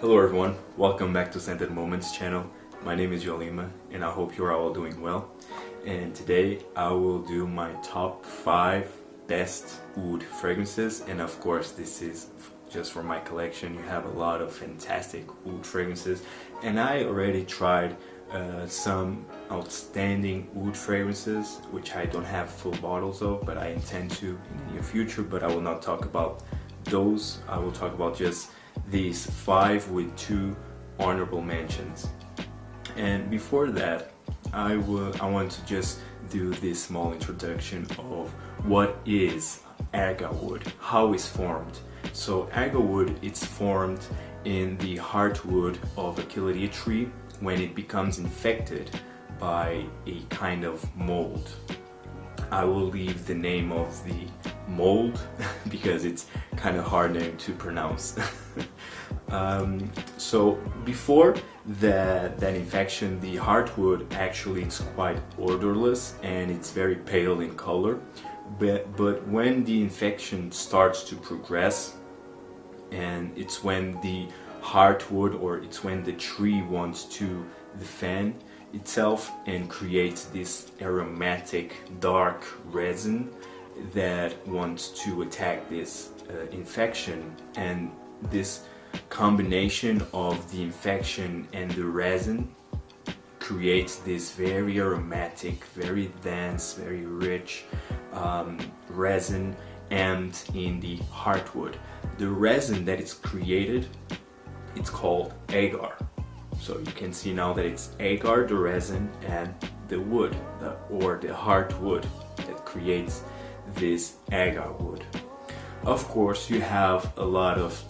Hello everyone, welcome back to Scented Moments channel. My name is Yolima and I hope you're all doing well. And today I will do my top 5 best oud fragrances, and of course this is just for my collection. You have a lot of fantastic oud fragrances, and I already tried some outstanding oud fragrances which I don't have full bottles of, but I intend to in the near future. But I will not talk about those. I will talk about just these 5 with 2 honorable mentions. And before that, I want to just do this small introduction of what is agar wood, how it's formed. So agar wood, it's formed in the heartwood of a Achillea tree when it becomes infected by a kind of mold. I will leave the name of the mold because it's kind of hard name to pronounce. So before that infection, the heartwood actually is quite odorless and it's very pale in color. But when the infection starts to progress, and it's when the heartwood, or it's when the tree wants to defend itself and creates this aromatic dark resin that wants to attack this infection, and this combination of the infection and the resin creates this very aromatic, very dense, very rich resin and in the heartwood. The resin that is created, it's called agar. So you can see now that it's agar, the resin, and the wood, or the heartwood that creates this agar wood. Of course, you have a lot of,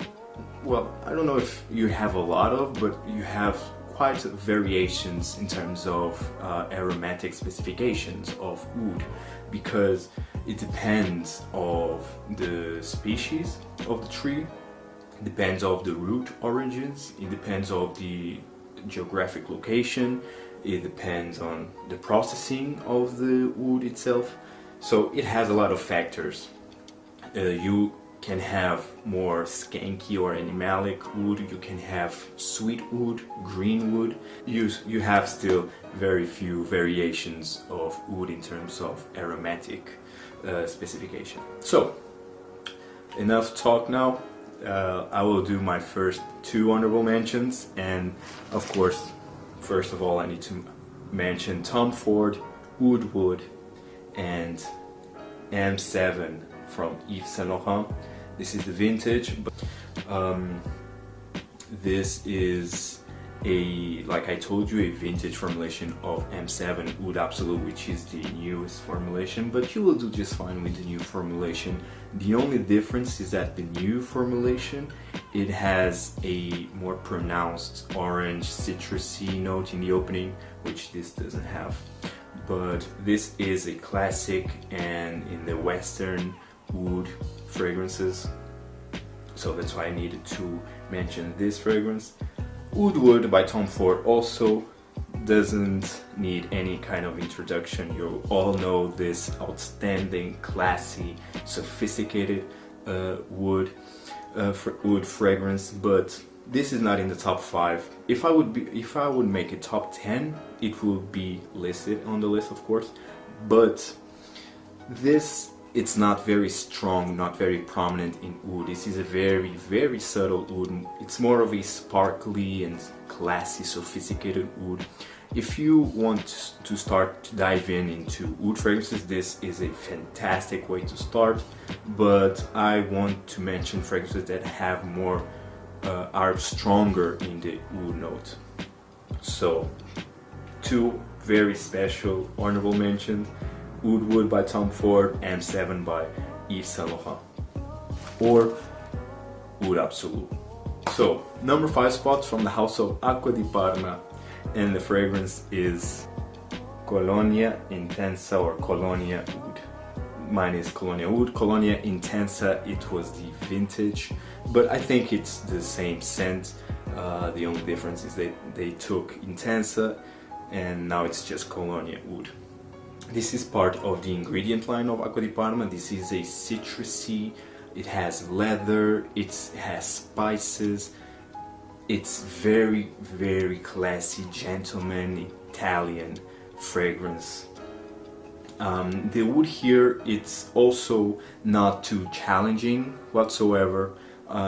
well, I don't know if you have a lot of, but you have quite variations in terms of aromatic specifications of oud, because it depends of the species of the tree, it depends of the root origins, it depends of the geographic location, it depends on the processing of the oud itself. So it has a lot of factors. You can have more skanky or animalic oud, you can have sweet oud, green oud. You have still very few variations of oud in terms of aromatic specification. So enough talk now. I will do my first 2 honorable mentions, and of course, first of all, I need to mention Tom Ford, Oud Wood, and M7 from Yves Saint Laurent. This is the vintage. This is like I told you, a vintage formulation of M7 Oud Absolute, which is the newest formulation, but you will do just fine with the new formulation. The only difference is that the new formulation, it has a more pronounced orange citrusy note in the opening, which this doesn't have. But this is a classic and in the Western oud fragrances, so that's why I needed to mention this fragrance. Oud Wood by Tom Ford also doesn't need any kind of introduction. You all know this outstanding, classy, sophisticated oud fragrance, but this is not in the top 5. If I would make a top 10, it would be listed on the list, of course, but it's not very strong, not very prominent in oud. This is a very, very subtle oud. It's more of a sparkly and classy, sophisticated oud. If you want to start to dive into oud fragrances, this is a fantastic way to start. But I want to mention fragrances that have more, are stronger in the oud note. So, 2 very special honorable mentions. Oud Wood by Tom Ford, M7 by Yves Saint Laurent, or Oud Absolute. So, number 5 spot from the house of Acqua di Parma, and the fragrance is Colonia Intensa, or Colonia Oud. Mine is Colonia Oud. Colonia Intensa, it was the vintage, but I think it's the same scent. The only difference is they took Intensa and now it's just Colonia Oud. This is part of the ingredient line of Acqua di Parma. This is a citrusy, it has leather, it has spices, It's very, very classy, gentleman, Italian fragrance. The wood here, it's also not too challenging whatsoever.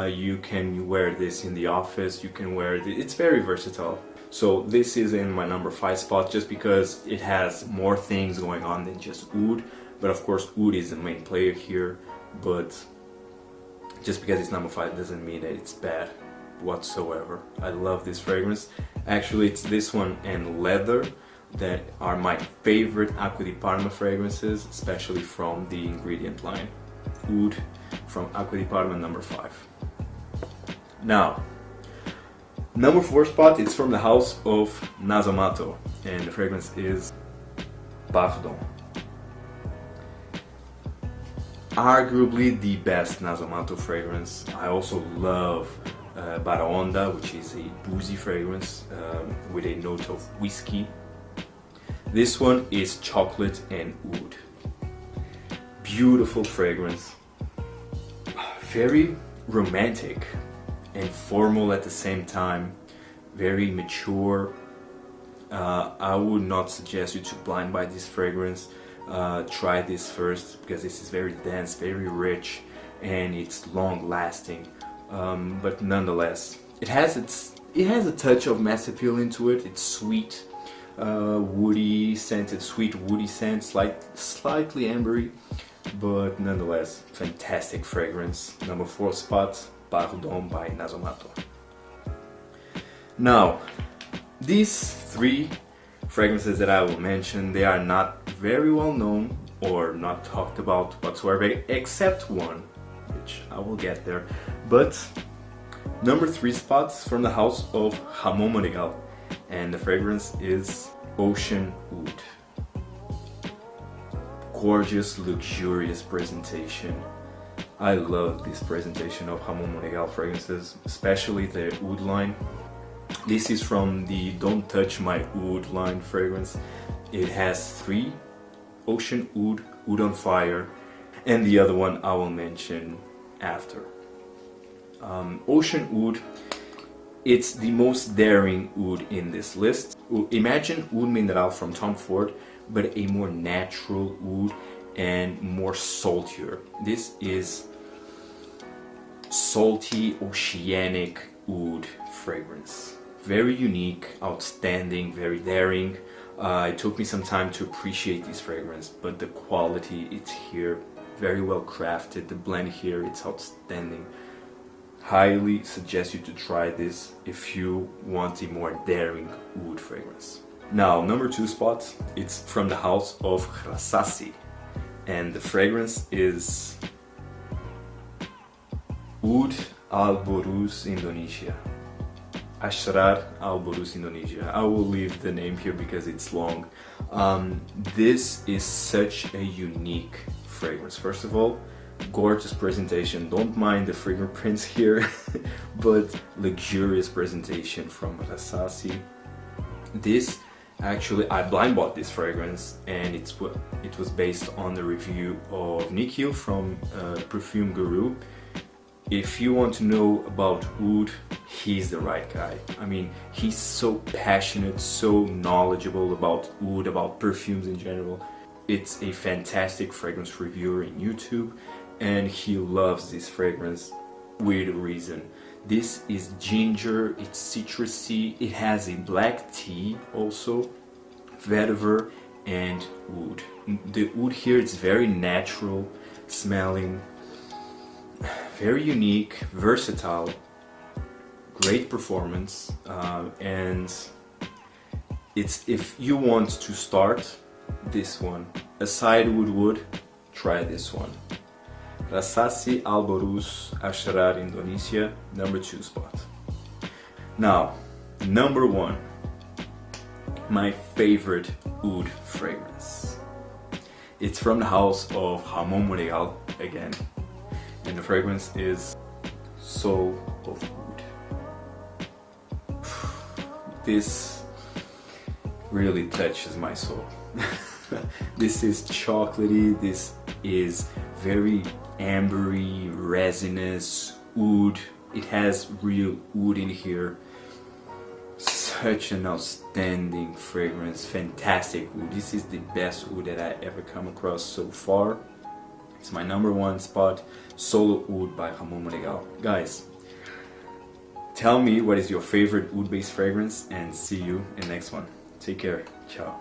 You can wear this in the office, you can wear it, it's very versatile. So this is in my number 5 spot just because it has more things going on than just oud. But of course oud is the main player here, but just because it's number 5 doesn't mean that it's bad whatsoever. I love this fragrance. Actually, it's this one and leather that are my favorite Acqua di Parma fragrances, especially from the ingredient line. Oud from Acqua di Parma, number 5. Now, number 4 spot, it's from the house of Nasomatto, and the fragrance is Pardon. Arguably the best Nasomatto fragrance. I also love Baraonda, which is a boozy fragrance with a note of whiskey. This one is chocolate and oud. Beautiful fragrance. Very romantic and formal at the same time. Very mature. I would not suggest you to blind buy this fragrance. Try this first because this is very dense, very rich, and it's long lasting. But nonetheless, it has a touch of mass appeal into it. It's sweet, woody scented, sweet woody scent, slightly ambery, but nonetheless, fantastic fragrance. Number 4 spot, Pardon by Nasomatto. Now, these 3 fragrances that I will mention, they are not very well known or not talked about whatsoever, except one, which I will get there. But number 3 spots from the house of Jamón Monegal, and the fragrance is Ocean Oud. Gorgeous, luxurious presentation. I love this presentation of Jamón Monegal fragrances, especially the oud line. This is from the Don't Touch My Oud line fragrance. It has 3, Ocean Oud, Oud on Fire, and the other one I will mention after. Ocean Oud, it's the most daring oud in this list. Imagine Oud Mineral from Tom Ford, but a more natural oud and more saltier. This is salty, oceanic oud fragrance. Very unique, outstanding, very daring. It took me some time to appreciate this fragrance, but the quality, it's here. Very well crafted. The blend here, it's outstanding. Highly suggest you to try this if you want a more daring oud fragrance. Now, number 2 spot, it's from the house of Rasasi, and the fragrance is Oud Alboruz, Indonesia. Ashrar Alboruz, Indonesia. I will leave the name here because it's long. This is such a unique fragrance. First of all, gorgeous presentation. Don't mind the fingerprints here, but luxurious presentation from Rasasi. This actually, I blind bought this fragrance, and it was based on the review of Nikhil from Perfume Guru. If you want to know about oud, he's the right guy. I mean, he's so passionate, so knowledgeable about oud, about perfumes in general. It's a fantastic fragrance reviewer in YouTube, and he loves this fragrance with a reason. This is ginger, it's citrusy, it has a black tea also, vetiver and oud. The oud here is very natural smelling, very unique, versatile, great performance, and it's, if you want to start this one, aside wood, try this one. Rasasi Alboruz, Ashrar, Indonesia, number 2 spot. Now, number 1, my favorite oud fragrance. It's from the house of Jamón Monegal again, and the fragrance is Soul of Oud. This really touches my soul. This is chocolatey, this is very ambery, resinous oud. It has real oud in here. such an outstanding fragrance, fantastic oud. This is the best oud that I ever come across so far. It's my #1 spot, Solo Oud by Ramon Monegal. Guys, tell me what is your favorite oud-based fragrance and see you in the next one. Take care. Ciao.